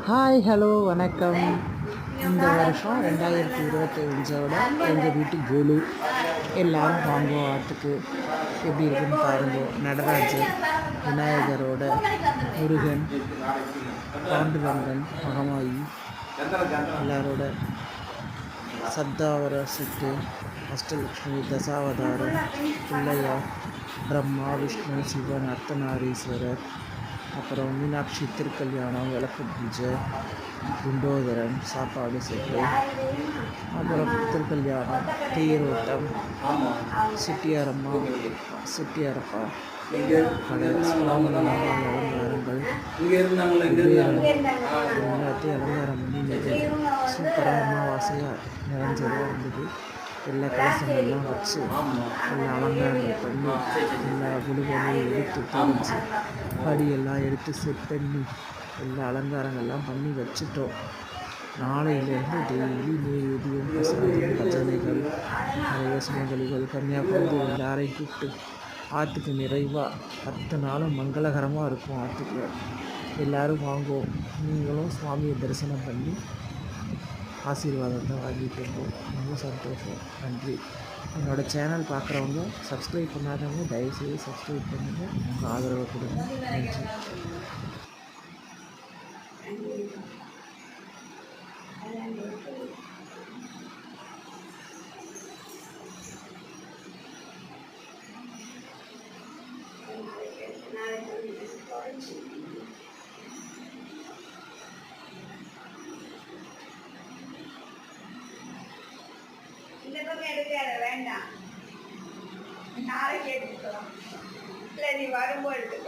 Hi hello வணக்கம். இந்த வருஷம் 2025ஓட எங்கள் வீட்டு கோலு எல்லோரும் வாங்கோ ஆற்றுக்கு எப்படி இருக்குன்னு பாருங்க. நடராஜர், விநாயகரோட, முருகன், பாண்டுரங்கன், மகமாயி எல்லாரோட சப்தாவர செட்டு, அஷ்டலக்ஷ்மி, தசாவதாரம், பிள்ளையார், பிரம்மா, விஷ்ணு, சிவன், அர்த்தநாரீஸ்வரர், அப்புறம் மீனாட்சி திருக்கல்யாணம், விளக்கு பூஜை, குண்டோதரன், சாப்பாடு செட்டு, அப்புறம் திருக்கல்யாணம், தேரோட்டம், செட்டியாரம்மா, செட்டியாரப்பா கடை, சுவாமி அலங்காரங்கள், எல்லாத்தையும் அலங்காரம் பண்ணி சூப்பராக அமாவாசையாக நிறைஞ்சதாக இருந்தது. எல்லா கலசங்கள்லாம் வச்சு எல்லா அலங்காரங்கள் பண்ணி எல்லா குழுவையும் எடுத்து தெளித்து படியெல்லாம் எடுத்து செட் பண்ணி எல்லா அலங்காரங்கள்லாம் பண்ணி வச்சுட்டோம். நாளையிலேருந்து டெய்லி நெய்வேத்தியம், பிரசாதம், பஜனைகள், நிறைய சுமங்கலிகள், கன்னியாகுமரி எல்லாரையும் கூப்பிட்டு ஆற்றுக்கு நிறைவாக 10 நாளும் மங்களகரமாக இருக்கும். ஆற்றுக்கு எல்லோரும் வாங்குவோம். நீங்களும் சுவாமியை தரிசனம் பண்ணி ஆசீர்வாதத்தை வாங்கிட்டு இருந்தோம். ரொம்ப சந்தோஷம். நன்றி. என்னோடய சேனல் பார்க்குறவங்க, சப்ஸ்கிரைப் பண்ணாதவங்க தயவுசெய்து சப்ஸ்கிரைப் பண்ணுங்கள். உங்கள் ஆதரவை கொடுங்க. நன்றி. இந்த பக்கம் எடுக்காத வேண்டாம், நாளைக்கு எடுத்துக்கலாம். இல்லை நீ வரும்போது